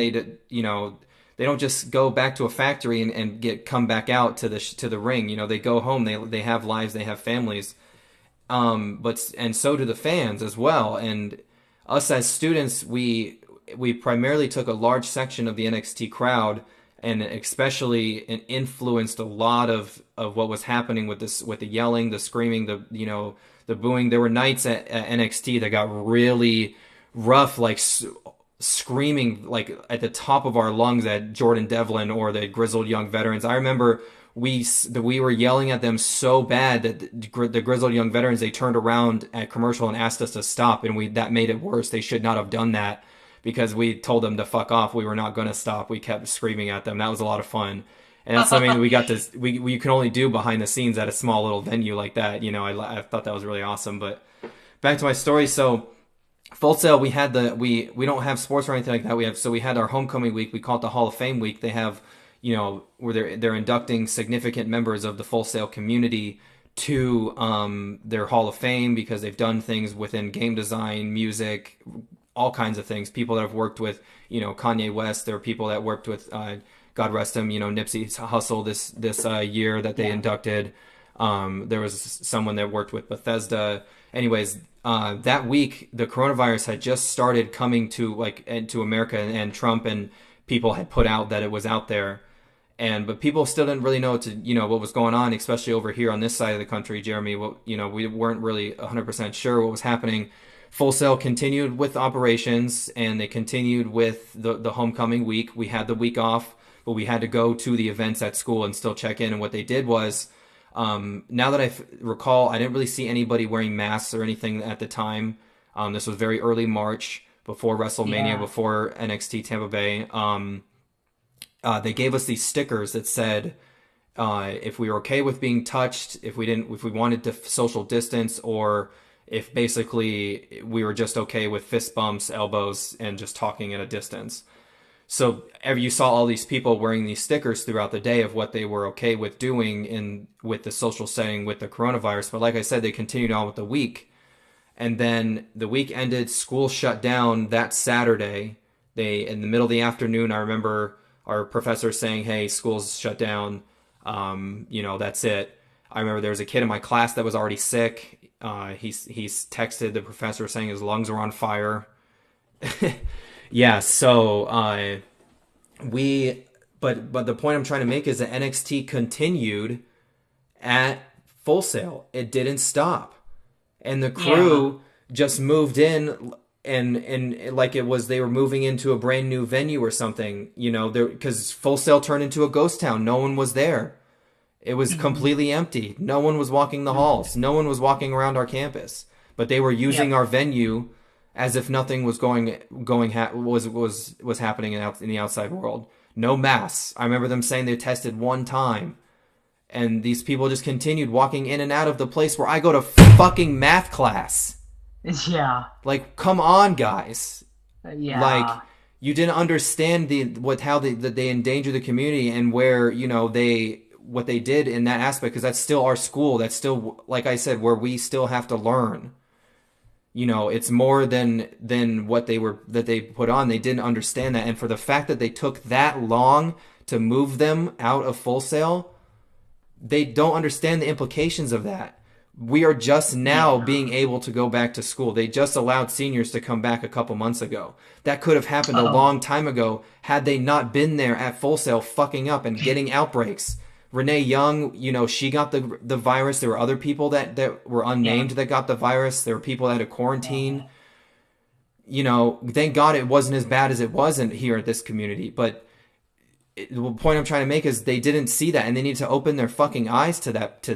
you know, they don't just go back to a factory and come back out to the ring. You know, they go home, they have lives, they have families. And so do the fans as well. And us as students, we primarily took a large section of the NXT crowd, and especially influenced a lot of what was happening with this, with the yelling, the screaming, the booing. There were nights at NXT that got really rough, like screaming like at the top of our lungs at Jordan Devlin or the grizzled young veterans. I remember we were yelling at them so bad that the grizzled young veterans, they turned around at commercial and asked us to stop, and that made it worse. They should not have done that, because we told them to fuck off. We were not going to stop. We kept screaming at them. That was a lot of fun. And that's something that we can only do behind the scenes at a small little venue like that. You know, I thought that was really awesome. But back to my story. So Full Sail, we don't have sports or anything like that. We had our homecoming week. We call it the Hall of Fame week. They have, you know, where they're inducting significant members of the Full Sail community to their Hall of Fame, because they've done things within game design, music, all kinds of things. People that have worked with, you know, Kanye West. There are people that worked with, God rest him, you know, Nipsey Hussle this year that they inducted. There was someone that worked with Bethesda. Anyways, that week the coronavirus had just started coming to America, and Trump and people had put out that it was out there. But people still didn't really know what was going on, especially over here on this side of the country, Jeremy. We weren't really 100% sure what was happening. Full Sail continued with operations, and they continued with the homecoming week. We had the week off, but we had to go to the events at school and still check in. And what they did was, now that I recall, I didn't really see anybody wearing masks or anything at the time. This was very early March, before WrestleMania, before NXT Tampa Bay. They gave us these stickers that said, if we were okay with being touched, if we wanted to social distance, or if basically we were just okay with fist bumps, elbows, and just talking at a distance. So you saw all these people wearing these stickers throughout the day of what they were okay with doing with the social setting with the coronavirus. But like I said, they continued on with the week. And then the week ended, school shut down that Saturday. In the middle of the afternoon, I remember our professor saying, "Hey, school's shut down. That's it." I remember there was a kid in my class that was already sick. He's texted the professor saying his lungs were on fire. Yeah, so but the point I'm trying to make is that NXT continued at Full Sail. It didn't stop, and the crew just moved in. And like it was, they were moving into a brand new venue or something, because Full Sail turned into a ghost town. No one was there. It was completely empty. No one was walking the halls. No one was walking around our campus. But they were using our venue as if nothing was was happening in the outside world. No masks. I remember them saying they tested one time, and these people just continued walking in and out of the place where I go to fucking math class. Yeah. Like, come on, guys. Yeah. Like, you didn't understand how they endanger the community, and where, what they did in that aspect, because that's still our school. That's still, like I said, where we still have to learn. It's more than what they put on. They didn't understand that. And for the fact that they took that long to move them out of Full Sail, they don't understand the implications of that. We are just now being able to go back to school. They just allowed seniors to come back a couple months ago. That could have happened a long time ago had they not been there at Full Sail fucking up and getting outbreaks. Renee Young, she got the virus. There were other people that were unnamed that got the virus. There were people that had to quarantine. Thank God it wasn't as bad as it wasn't here at this community. But the point I'm trying to make is they didn't see that, and they need to open their fucking eyes to that.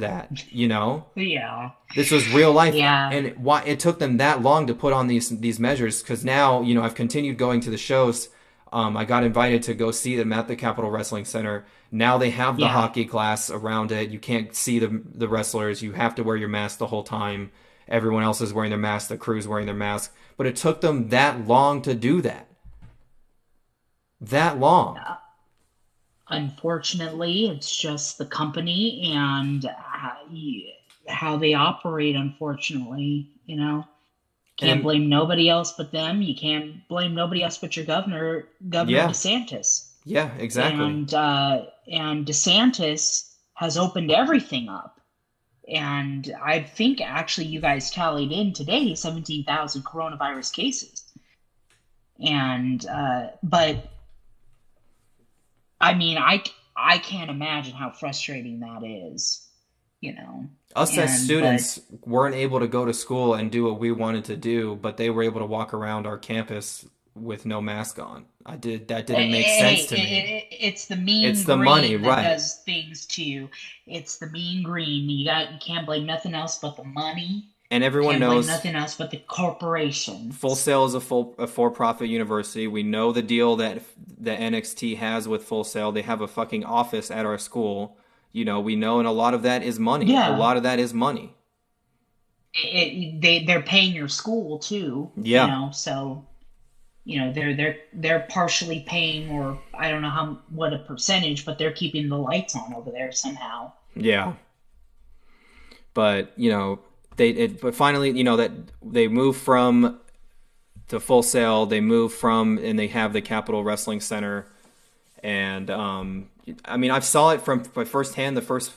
Yeah. This was real life. Yeah. And why it took them that long to put on these measures, because now, I've continued going to the shows. I got invited to go see them at the Capitol Wrestling Center. Now they have the hockey glass around it. You can't see the wrestlers. You have to wear your mask the whole time. Everyone else is wearing their mask. The crew's wearing their mask. But it took them that long to do that. That long. Unfortunately, it's just the company and how they operate, unfortunately, Can't And blame nobody else but them. You can't blame nobody else but your Governor yeah, DeSantis. yeah, exactly. And DeSantis has opened everything up. And I think actually you guys tallied in today 17,000 coronavirus cases. And but I mean, I can't imagine how frustrating that is, you know. Us as And but students weren't able to go to school and do what we wanted to do, but they were able to walk around our campus with no mask on. That didn't make sense hey, to me. it's the It's mean the money, green that right? does things to you. It's the mean green. You can't blame nothing else but the money. And everyone Can't blame knows nothing else but the Full corporations. Sail is a for-profit university. We know the deal that NXT has with Full Sail. They have a fucking office at our school. We know, and a lot of that is money. A Yeah, lot of that is money. they're paying your school too. Yeah, So they're partially paying, or I don't know what a percentage, but they're keeping the lights on over there somehow. yeah. But but finally, that they move from to Full Sail. They move from, and they have the Capitol Wrestling Center. And I mean, I saw it from firsthand. The first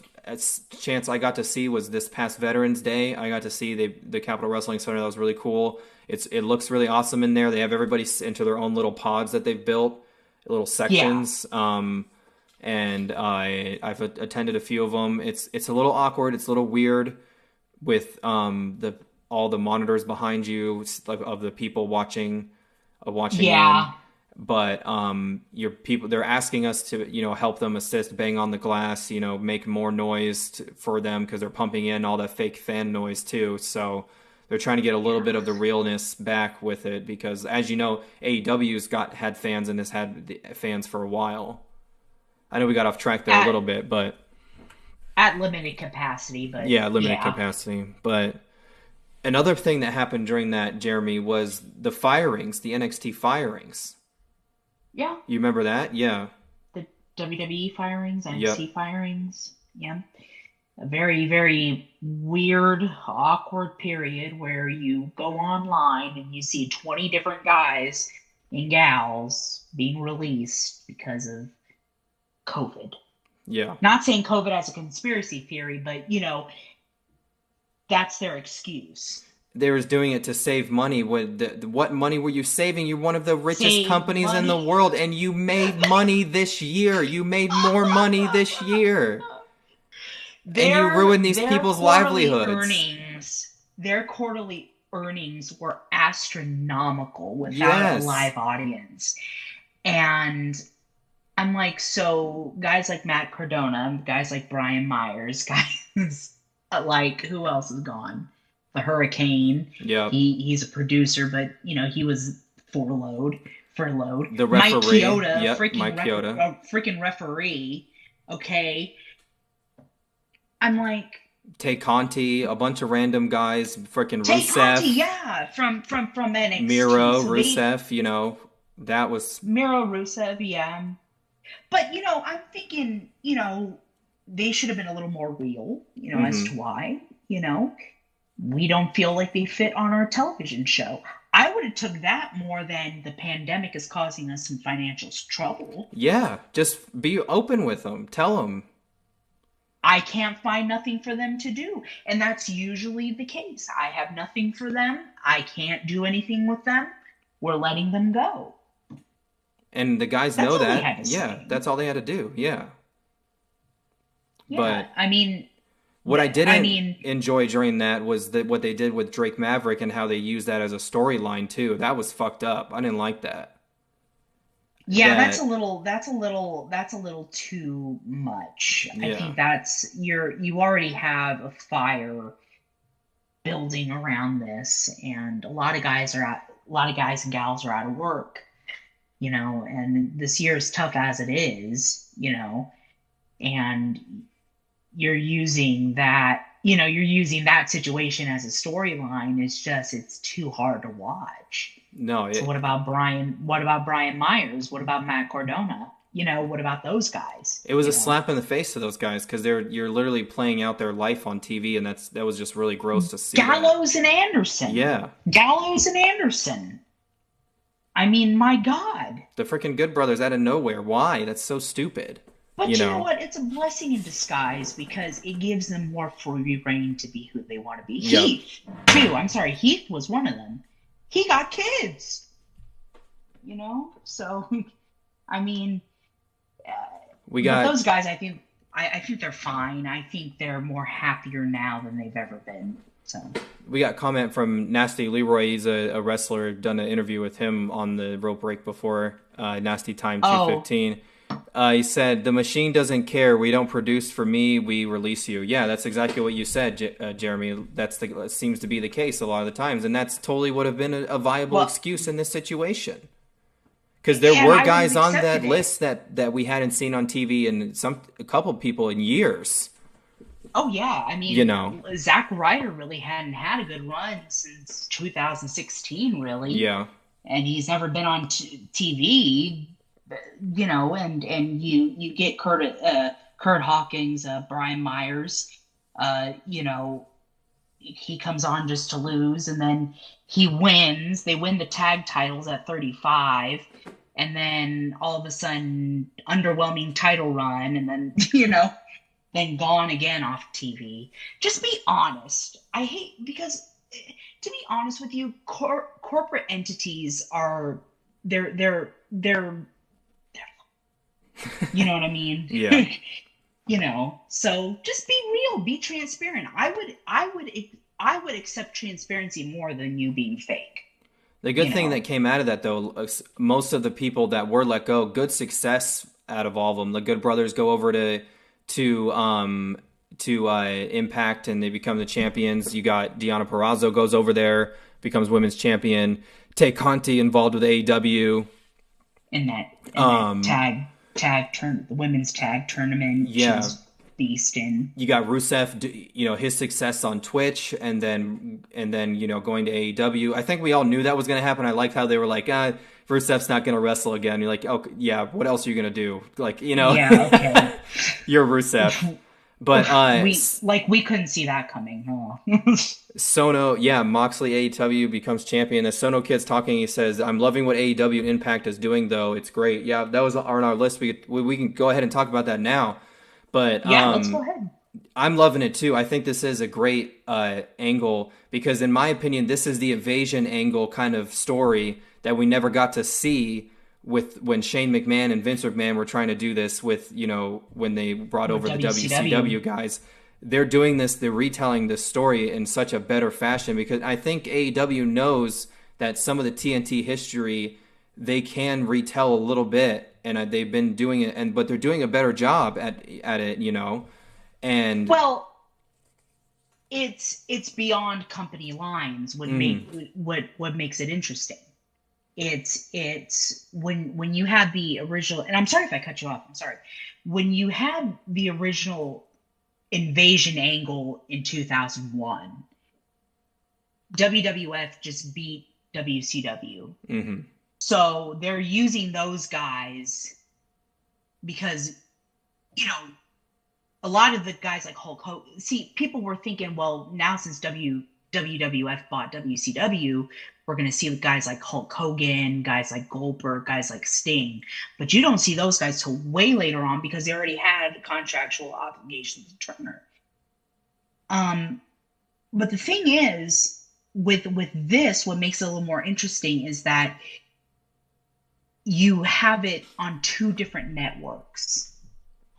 chance I got to see was this past Veterans Day. I got to see the Capitol Wrestling Center. That was really cool. It looks really awesome in there. They have everybody into their own little pods that they've built, little Yeah, sections. And I've attended a few of them. It's a little awkward. It's a little weird with the all the monitors behind you of the people watching in. yeah. But your people, they're asking us to help them assist, bang on the glass, make more noise for them because they're pumping in all that fake fan noise too. So they're trying to get a little bit of the realness back with it because, as you know, AEW's had fans and has had fans for a while. I know we got off track there a At little bit, but at limited capacity, but yeah, limited yeah, capacity. But another thing that happened during that, Jeremy, was the firings, the NXT firings. yeah. You remember that? Yeah. The WWE firings, Yep. NXT firings, yeah. A very, very weird, awkward period where you go online and you see 20 different guys and gals being released because of COVID. Yeah. Not saying COVID as a conspiracy theory, but that's their excuse. They was doing it to save money. What money were you saving? You're one of the richest Save companies in the money. world, and you made money this year. You made more money this year, and you their ruined these their people's quarterly livelihoods. earnings their quarterly earnings were astronomical without a Yes. live audience. And I'm like, so guys like Matt Cardona, guys like Brian Myers, guys like who else is gone? The Hurricane. Yep. He's a producer, but he was furloughed. Furloughed. The Mike referee. Chioda, Yep. Mike Chioda. freaking referee. Okay, I'm like, Tay Conti, a bunch of random guys, freaking Tay Conti, Rusev, yeah, from NXT. Miro, So they Rusev. That was. Miro Rusev, yeah. But I'm thinking, they should have been a little more real, as to Hmm. why, we don't feel like they fit on our television show. I would have took that more than the pandemic is causing us some financial trouble. Yeah. Just be open with them. Tell them. I can't find nothing for them to do. And that's usually the case. I have nothing for them. I can't do anything with them. We're letting them go. And the guys That's know all they that. had to Yeah, say. that's all they had to do. Yeah. Yeah. But I mean, what I I didn't mean, enjoy during that was what they did with Drake Maverick and how they used that as a storyline too. That was fucked up. I didn't like that. yeah, That that's a little too much. I yeah. think you already have a fire building around this, and a lot of guys and gals are out of work, and this year is tough as it is, and you're using that situation as a storyline. It's too hard to watch. No. So what about Brian? What about Brian Myers? What about Matt Cardona? What about those guys? It was a slap in the face to those guys because you're literally playing out their life on TV, and that was just really gross to see. Gallows and Anderson. Yeah. Gallows and Anderson. I mean, my God. The freaking Good Brothers out of nowhere. Why? That's so stupid. But you know what? It's a blessing in disguise because it gives them more free reign to be who they want to be. Yep. Heath, too. I'm sorry. Heath was one of them. He got kids. So, I mean, those guys, I think they're fine. I think they're more happier now than they've ever been. So we got comment from Nasty Leroy. He's a wrestler. Done an interview with him on the rope break before. Nasty Time 215. He said, "The machine doesn't care. We don't produce for me. We release you." Yeah, that's exactly what you said, Jeremy. That seems to be the case a lot of the times, and that's totally would have been a viable excuse in this situation. Because there were guys on that list that we hadn't seen on TV and a couple people in years. Oh yeah, I mean, Zack Ryder really hadn't had a good run since 2016, really. Yeah, and he's never been on TV. And you get Kurt Hawkins, Brian Myers. He comes on just to lose, and then he wins. They win the tag titles at 35, and then all of a sudden, underwhelming title run, and then then gone again off TV. Just be honest. I hate because, to be honest with you, corporate entities are they're you know what I mean? Yeah. So just be real, be transparent. I would accept transparency more than you being fake. The good thing that came out of that, though, most of the people that were let go, good success out of all of them. The Good Brothers go over to Impact, and they become the champions. You got Deonna Purrazzo goes over there, becomes women's champion. Tay Conti involved with AEW. In that the women's tag tournament. Yeah. She's beast in. You got Rusev, his success on Twitch, and then going to AEW. I think we all knew that was going to happen. I liked how they were like, Rusev's not going to wrestle again. You're like, oh yeah, what else are you going to do? Like, Yeah, okay. You're Rusev. But we couldn't see that coming. Huh? Sono, Moxley AEW becomes champion. The Sono Kid's talking. He says, "I'm loving what AEW and Impact is doing, though. It's great." Yeah, that was on our list. We can go ahead and talk about that now. But let's go ahead. I'm loving it too. I think this is a great angle because, in my opinion, this is the invasion angle kind of story that we never got to see with when Shane McMahon and Vince McMahon were trying to do this with, when they brought over the WCW guys. They're doing this, they're retelling this story in such a better fashion because I think AEW knows that some of the TNT history they can retell a little bit, and they've been doing it, but they're doing a better job at it, and it's beyond company lines. What makes it interesting? It's when you have the original, and I'm sorry if I cut you off. I'm sorry. When you had the original invasion angle in 2001, WWF just beat WCW. Mm-hmm. So they're using those guys because, a lot of the guys like Hulk Hogan. See, people were thinking, well, now since WWF bought WCW, we're going to see guys like Hulk Hogan, guys like Goldberg, guys like Sting. But you don't see those guys till way later on because they already had contractual obligations to Turner. But the thing is, with this, what makes it a little more interesting is that you have it on two different networks,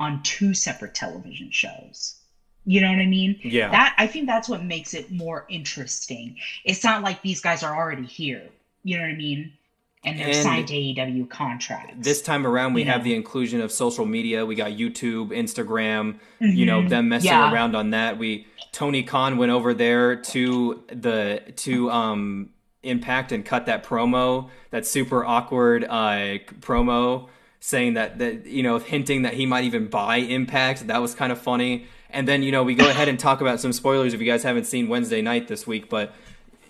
on two separate television shows. You know what I mean? Yeah. I think that's what makes it more interesting. It's not like these guys are already here. You know what I mean? And they're signed to AEW contracts. This time around, we have the inclusion of social media. We got YouTube, Instagram, them messing around on that. Tony Khan went over there to Impact and cut that promo, that super awkward promo, saying that hinting that he might even buy Impact. That was kind of funny. And then, we go ahead and talk about some spoilers if you guys haven't seen Wednesday night this week. But,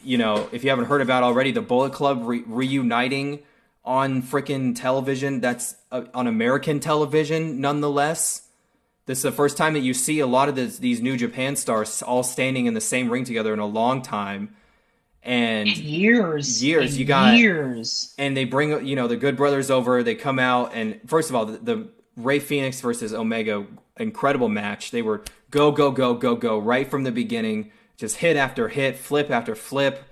if you haven't heard about already, the Bullet Club reuniting on freaking television. That's on American television, nonetheless. This is the first time that you see a lot of these New Japan stars all standing in the same ring together in a long time. And years. And they bring, the Good Brothers over. They come out, and first of all, the Ray Phoenix versus Omega, incredible match. They were go, go, go, go, go right from the beginning, just hit after hit, flip after flip.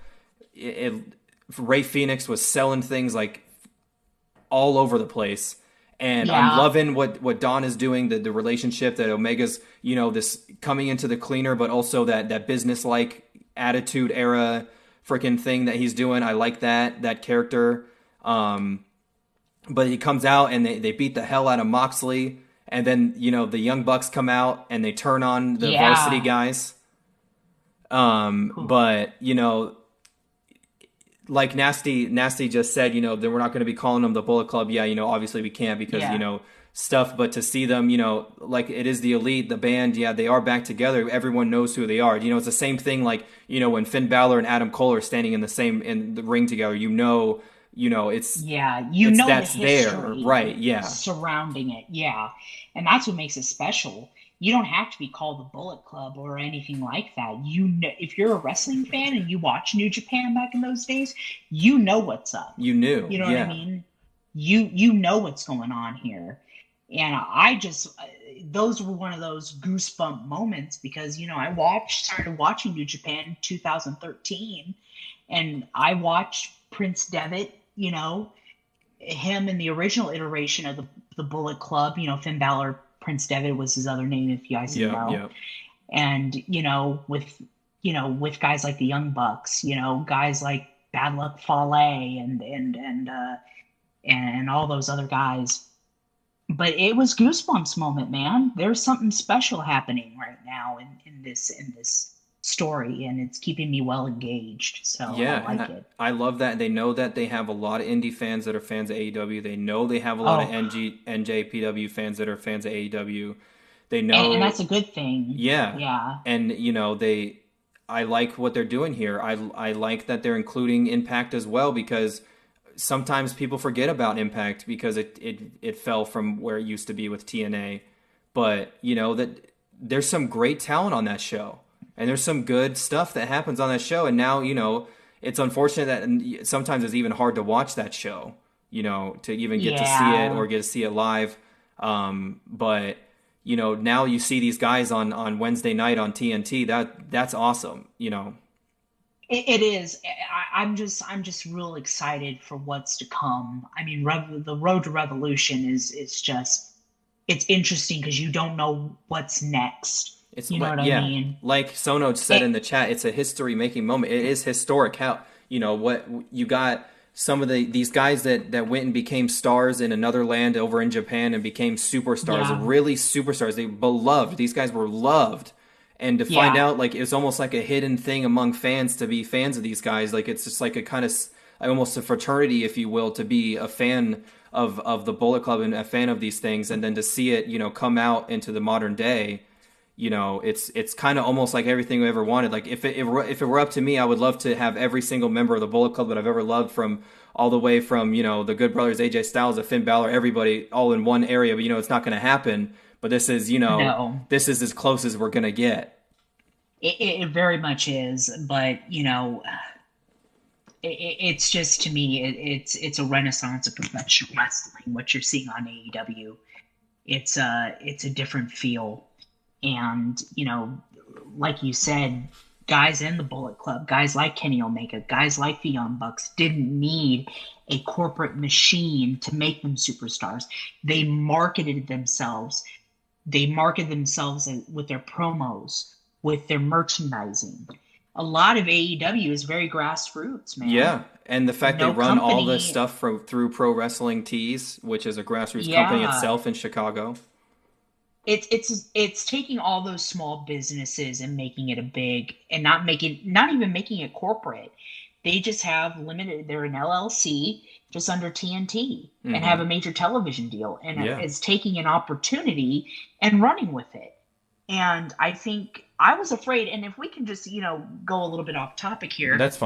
Ray Phoenix was selling things like all over the place. And I'm loving what Dawn is doing, the relationship that Omega's, this coming into the cleaner, but also that business-like attitude era freaking thing that he's doing. I like that character. But he comes out and they beat the hell out of Moxley. And then, the Young Bucks come out and they turn on the varsity guys. But, like Nasty just said, that we're not going to be calling them the Bullet Club. Yeah, obviously we can't because, stuff. But to see them, like it is the Elite, the band, they are back together. Everyone knows who they are. It's the same thing like, when Finn Balor and Adam Cole are standing in the ring together, it's... Yeah, that's the there, right, surrounding it, And that's what makes it special. You don't have to be called the Bullet Club or anything like that. If you're a wrestling fan and you watch New Japan back in those days, you know what's up. You knew. You know what I mean? You know what's going on here. And those were one of those goosebump moments because, I started watching New Japan in 2013 and I watched Prince Devitt, him in the original iteration of the Bullet Club, Finn Balor. Prince Devitt was his other name, if you guys know. Yeah. And, with guys like the Young Bucks, guys like Bad Luck Fale and all those other guys. But it was goosebumps moment, man. There's something special happening right now in this story, and it's keeping me well engaged. So I like it. I love that. They know that they have a lot of indie fans that are fans of AEW. They know they have a lot of NJPW fans that are fans of AEW. They know, and that's a good thing. Yeah. And I like what they're doing here. I like that they're including Impact as well because sometimes people forget about Impact because it fell from where it used to be with TNA. But that there's some great talent on that show. And there's some good stuff that happens on that show. And now, it's unfortunate that sometimes it's even hard to watch that show, to even get to see it or get to see it live. But, now you see these guys on Wednesday night on TNT. That's awesome, It is. I'm just real excited for what's to come. I mean, the road to Revolution is it's interesting because you don't know what's next. What I mean? Like Sono said in the chat, it's a history-making moment. It is historic how, what you got some of these guys that went and became stars in another land over in Japan and became superstars, really superstars. They beloved. These guys were loved. And to find out, like, it's almost like a hidden thing among fans to be fans of these guys. Like, it's just like a kind of almost a fraternity, if you will, to be a fan of the Bullet Club and a fan of these things. And then to see it, come out into the modern day, it's kind of almost like everything we ever wanted. Like if it were up to me, I would love to have every single member of the Bullet Club that I've ever loved, from all the way from the Good Brothers, AJ Styles, to Finn Balor, everybody all in one area. But it's not going to happen. But this is this is as close as we're going to get. It very much is. But it's just, to me, it's a renaissance of professional wrestling. What you're seeing on AEW, it's a different feel. And, like you said, guys in the Bullet Club, guys like Kenny Omega, guys like the Young Bucks didn't need a corporate machine to make them superstars. They marketed themselves. They marketed themselves with their promos, with their merchandising. A lot of AEW is very grassroots, man. Yeah, and the fact they run all this stuff through Pro Wrestling Tees, which is a grassroots company itself in Chicago. It's taking all those small businesses and making it a big, and not even making it corporate. They just have they're an LLC just under TNT and have a major television deal, and it's taking an opportunity and running with it. And I think I was afraid, and if we can just, go a little bit off topic here. That's fine.